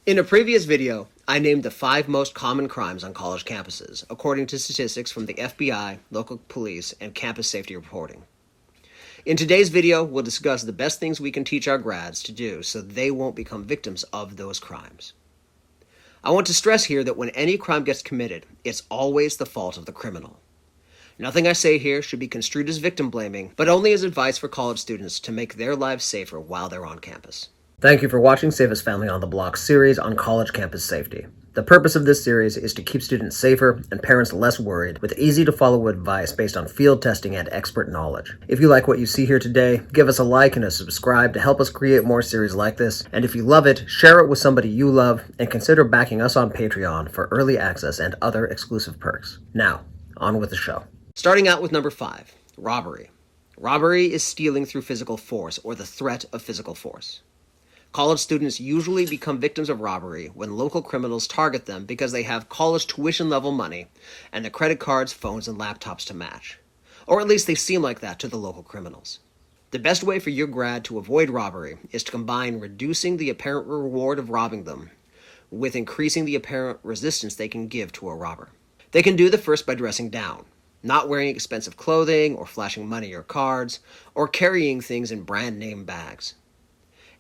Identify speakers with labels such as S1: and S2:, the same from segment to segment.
S1: In a previous video, I named the 5 most common crimes on college campuses, according to statistics from the FBI, local police, and campus safety reporting. In today's video, we'll discuss the best things we can teach our grads to do so they won't become victims of those crimes. I want to stress here that when any crime gets committed, it's always the fault of the criminal. Nothing I say here should be construed as victim blaming, but only as advice for college students to make their lives safer while they're on campus. Thank you for watching Safest Family on the Block series on college campus safety. The purpose of this series is to keep students safer and parents less worried with easy-to-follow advice based on field testing and expert knowledge. If you like what you see here today, give us a like and a subscribe to help us create more series like this. And if you love it, share it with somebody you love and consider backing us on Patreon for early access and other exclusive perks. Now, on with the show. Starting out with number 5, robbery. Robbery is stealing through physical force or the threat of physical force. College students usually become victims of robbery when local criminals target them because they have college tuition-level money and the credit cards, phones, and laptops to match. Or at least they seem like that to the local criminals. The best way for your grad to avoid robbery is to combine reducing the apparent reward of robbing them with increasing the apparent resistance they can give to a robber. They can do the first by dressing down, not wearing expensive clothing or flashing money or cards, or carrying things in brand-name bags.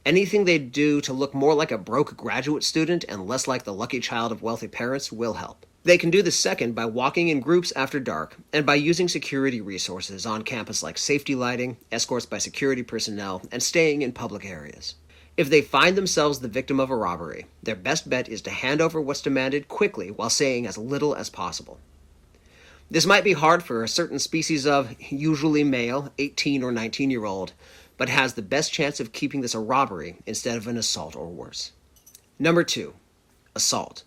S1: Anything they do to look more like a broke graduate student and less like the lucky child of wealthy parents will help. They can do the second by walking in groups after dark and by using security resources on campus like safety lighting, escorts by security personnel, and staying in public areas. If they find themselves the victim of a robbery, their best bet is to hand over what's demanded quickly while saying as little as possible. This might be hard for a certain species of, usually male, 18 or 19-year-old, but has the best chance of keeping this a robbery instead of an assault or worse. Number 2, assault.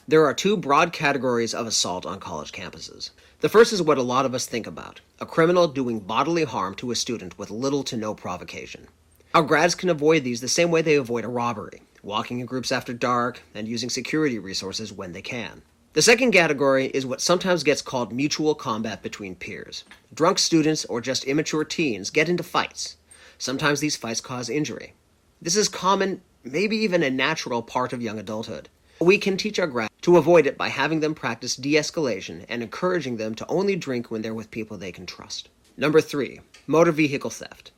S1: There are 2 broad categories of assault on college campuses. The first is what a lot of us think about, a criminal doing bodily harm to a student with little to no provocation. Our grads can avoid these the same way they avoid a robbery, walking in groups after dark and using security resources when they can. The second category is what sometimes gets called mutual combat between peers. Drunk students or just immature teens get into fights. Sometimes these fights cause injury. This is common, maybe even a natural part of young adulthood. We can teach our grads to avoid it by having them practice de-escalation and encouraging them to only drink when they're with people they can trust. Number 3, motor vehicle theft.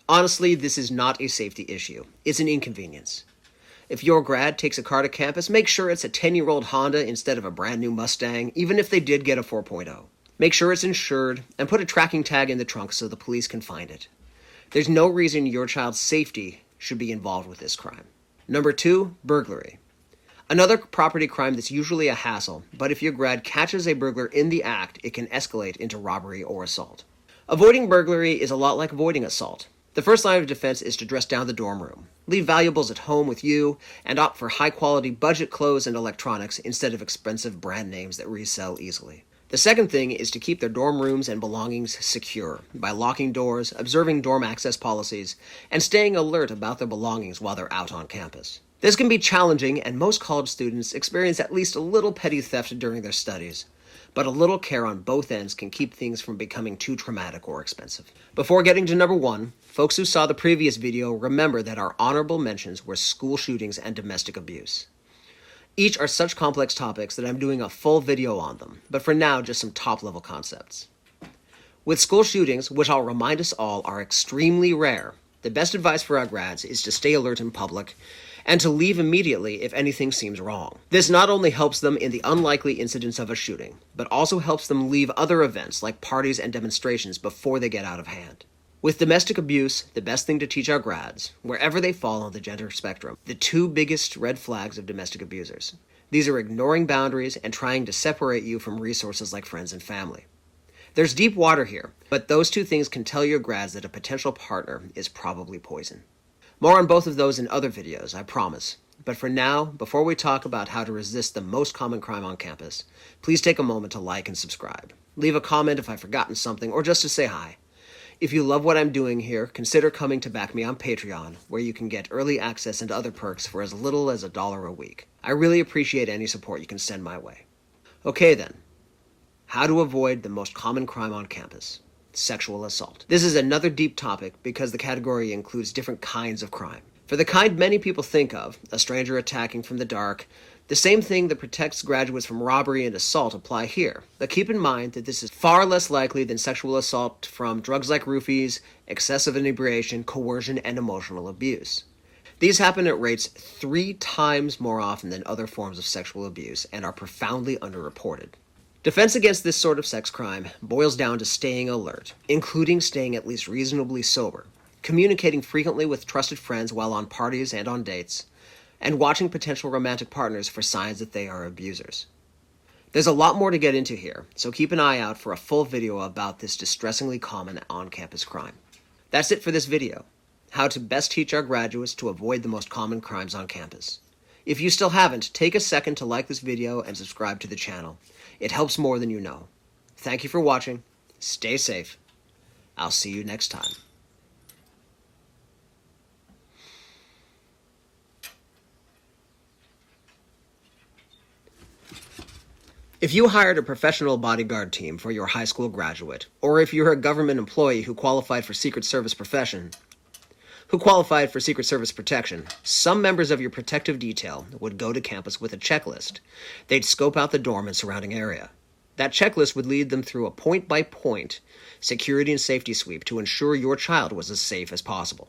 S1: Honestly, this is not a safety issue. It's an inconvenience. If your grad takes a car to campus, make sure it's a 10-year-old Honda instead of a brand new Mustang, even if they did get a 4.0. Make sure it's insured, and put a tracking tag in the trunk so the police can find it. There's no reason your child's safety should be involved with this crime. Number 2, burglary. Another property crime that's usually a hassle, but if your grad catches a burglar in the act, it can escalate into robbery or assault. Avoiding burglary is a lot like avoiding assault. The first line of defense is to dress down the dorm room, leave valuables at home with you, and opt for high-quality budget clothes and electronics instead of expensive brand names that resell easily. The second thing is to keep their dorm rooms and belongings secure by locking doors, observing dorm access policies, and staying alert about their belongings while they're out on campus. This can be challenging, and most college students experience at least a little petty theft during their studies. But a little care on both ends can keep things from becoming too traumatic or expensive. Before getting to number 1, folks who saw the previous video remember that our honorable mentions were school shootings and domestic abuse. Each are such complex topics that I'm doing a full video on them, but for now, just some top-level concepts. With school shootings, which I'll remind us all are extremely rare, the best advice for our grads is to stay alert in public and to leave immediately if anything seems wrong. This not only helps them in the unlikely incidents of a shooting, but also helps them leave other events like parties and demonstrations before they get out of hand. With domestic abuse, the best thing to teach our grads, wherever they fall on the gender spectrum, the 2 biggest red flags of domestic abusers. These are ignoring boundaries and trying to separate you from resources like friends and family. There's deep water here, but those 2 things can tell your grads that a potential partner is probably poison. More on both of those in other videos, I promise. But for now, before we talk about how to resist the most common crime on campus, please take a moment to like and subscribe. Leave a comment if I've forgotten something, or just to say hi. If you love what I'm doing here, consider coming to back me on Patreon, where you can get early access and other perks for as little as $1 a week. I really appreciate any support you can send my way. Okay then, how to avoid the most common crime on campus. Sexual assault. This is another deep topic because the category includes different kinds of crime. For the kind many people think of, a stranger attacking from the dark, the same thing that protects graduates from robbery and assault apply here. But keep in mind that this is far less likely than sexual assault from drugs like roofies, excessive inebriation, coercion, and emotional abuse. These happen at rates 3 times more often than other forms of sexual abuse and are profoundly underreported. Defense against this sort of sex crime boils down to staying alert, including staying at least reasonably sober, communicating frequently with trusted friends while on parties and on dates, and watching potential romantic partners for signs that they are abusers. There's a lot more to get into here, so keep an eye out for a full video about this distressingly common on-campus crime. That's it for this video. How to best teach our graduates to avoid the most common crimes on campus. If you still haven't, take a second to like this video and subscribe to the channel. It helps more than you know. Thank you for watching. Stay safe. I'll see you next time. If you hired a professional bodyguard team for your high school graduate, or if you're a government employee who qualified for Secret Service protection, some members of your protective detail would go to campus with a checklist. They'd scope out the dorm and surrounding area. That checklist would lead them through a point-by-point security and safety sweep to ensure your child was as safe as possible.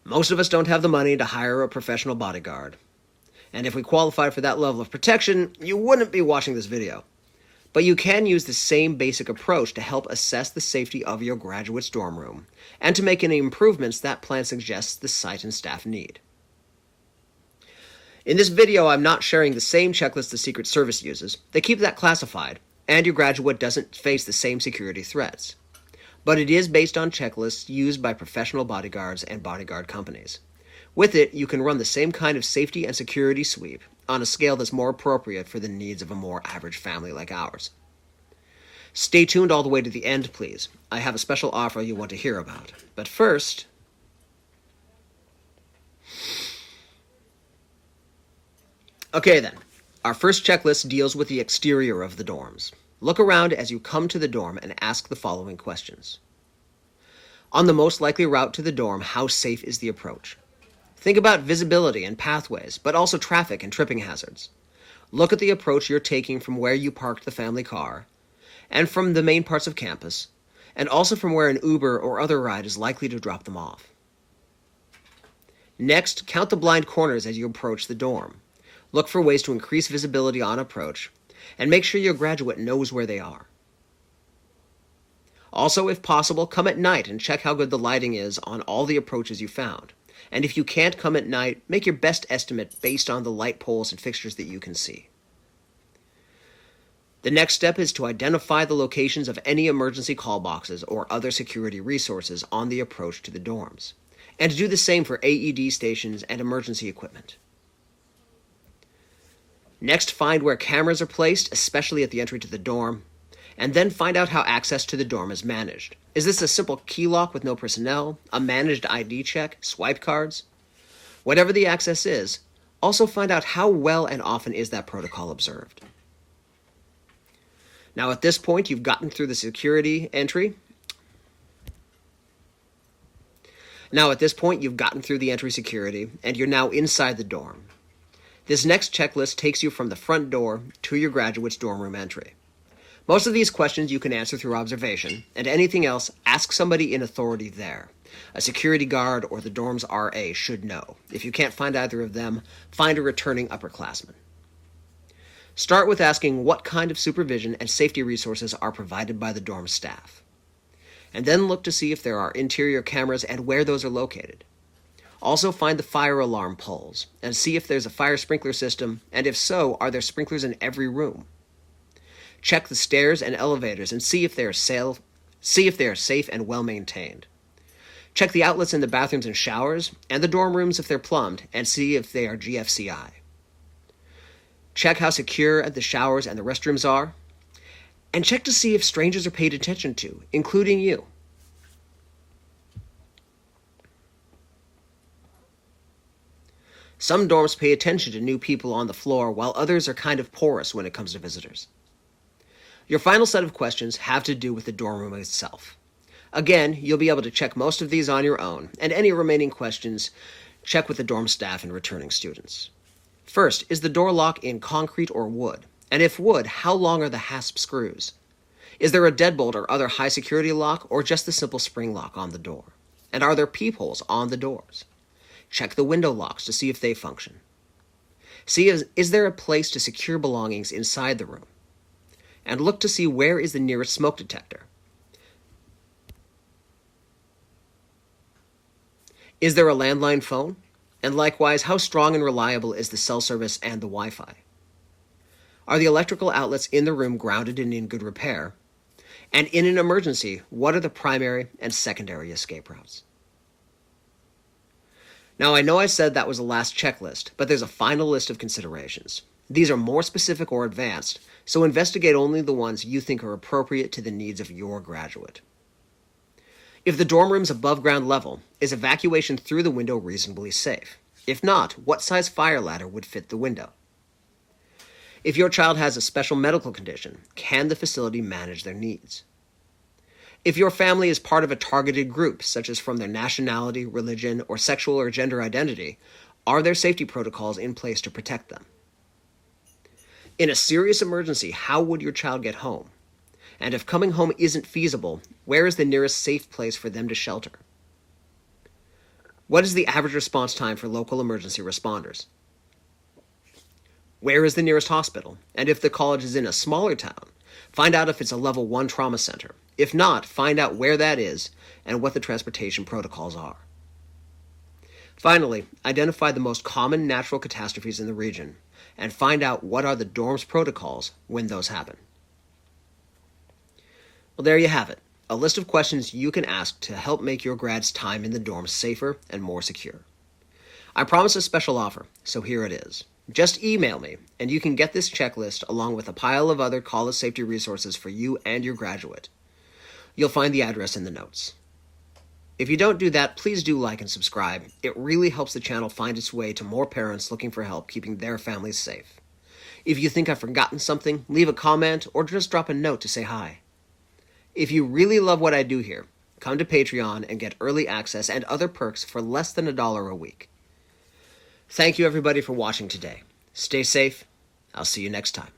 S1: Most of us don't have the money to hire a professional bodyguard. And if we qualify for that level of protection, you wouldn't be watching this video. But you can use the same basic approach to help assess the safety of your graduate's dorm room, and to make any improvements that plan suggests the site and staff need. In this video, I'm not sharing the same checklist the Secret Service uses. They keep that classified, and your graduate doesn't face the same security threats. But it is based on checklists used by professional bodyguards and bodyguard companies. With it, you can run the same kind of safety and security sweep on a scale that's more appropriate for the needs of a more average family like ours. Stay tuned all the way to the end, please. I have a special offer you want to hear about. But first, okay then, our first checklist deals with the exterior of the dorms. Look around as you come to the dorm and ask the following questions. On the most likely route to the dorm, how safe is the approach? Think about visibility and pathways, but also traffic and tripping hazards. Look at the approach you're taking from where you parked the family car, and from the main parts of campus, and also from where an Uber or other ride is likely to drop them off. Next, count the blind corners as you approach the dorm. Look for ways to increase visibility on approach, and make sure your graduate knows where they are. Also, if possible, come at night and check how good the lighting is on all the approaches you found. And if you can't come at night, make your best estimate based on the light poles and fixtures that you can see. The next step is to identify the locations of any emergency call boxes or other security resources on the approach to the dorms, and to do the same for AED stations and emergency equipment. Next, find where cameras are placed, especially at the entry to the dorm, and then find out how access to the dorm is managed. Is this a simple key lock with no personnel, a managed ID check, swipe cards? Whatever the access is, also find out how well and often is that protocol observed. Now at this point, you've gotten through the security entry. Security, and you're now inside the dorm. This next checklist takes you from the front door to your graduate's dorm room entry. Most of these questions you can answer through observation, and anything else, ask somebody in authority there. A security guard or the dorm's RA should know. If you can't find either of them, find a returning upperclassman. Start with asking what kind of supervision and safety resources are provided by the dorm staff. And then look to see if there are interior cameras and where those are located. Also find the fire alarm poles and see if there's a fire sprinkler system, and if so, are there sprinklers in every room? Check the stairs and elevators and see if they are safe and well maintained. Check the outlets in the bathrooms and showers, and the dorm rooms if they're plumbed, and see if they are GFCI. Check how secure the showers and the restrooms are, and check to see if strangers are paid attention to, including you. Some dorms pay attention to new people on the floor, while others are kind of porous when it comes to visitors. Your final set of questions have to do with the dorm room itself. Again, you'll be able to check most of these on your own, and any remaining questions, check with the dorm staff and returning students. First, is the door lock in concrete or wood? And if wood, how long are the hasp screws? Is there a deadbolt or other high security lock, or just the simple spring lock on the door? And are there peepholes on the doors? Check the window locks to see if they function. See, is there a place to secure belongings inside the room? And look to see where is the nearest smoke detector. Is there a landline phone? And likewise, how strong and reliable is the cell service and the Wi-Fi? Are the electrical outlets in the room grounded and in good repair? And in an emergency, what are the primary and secondary escape routes? Now, I know I said that was the last checklist, but there's a final list of considerations. These are more specific or advanced, so investigate only the ones you think are appropriate to the needs of your graduate. If the dorm room's above ground level, is evacuation through the window reasonably safe? If not, what size fire ladder would fit the window? If your child has a special medical condition, can the facility manage their needs? If your family is part of a targeted group, such as from their nationality, religion, or sexual or gender identity, are there safety protocols in place to protect them? In a serious emergency, how would your child get home? And if coming home isn't feasible, where is the nearest safe place for them to shelter? What is the average response time for local emergency responders? Where is the nearest hospital? And if the college is in a smaller town, find out if it's a level 1 trauma center. If not, find out where that is and what the transportation protocols are. Finally, identify the most common natural catastrophes in the region and find out what are the dorm's protocols when those happen. Well, there you have it, a list of questions you can ask to help make your grad's time in the dorm safer and more secure. I promise a special offer, so here it is. Just email me, and you can get this checklist along with a pile of other college safety resources for you and your graduate. You'll find the address in the notes. If you don't do that, please do like and subscribe. It really helps the channel find its way to more parents looking for help keeping their families safe. If you think I've forgotten something, leave a comment or just drop a note to say hi. If you really love what I do here, come to Patreon and get early access and other perks for less than $1 a week. Thank you everybody for watching today. Stay safe. I'll see you next time.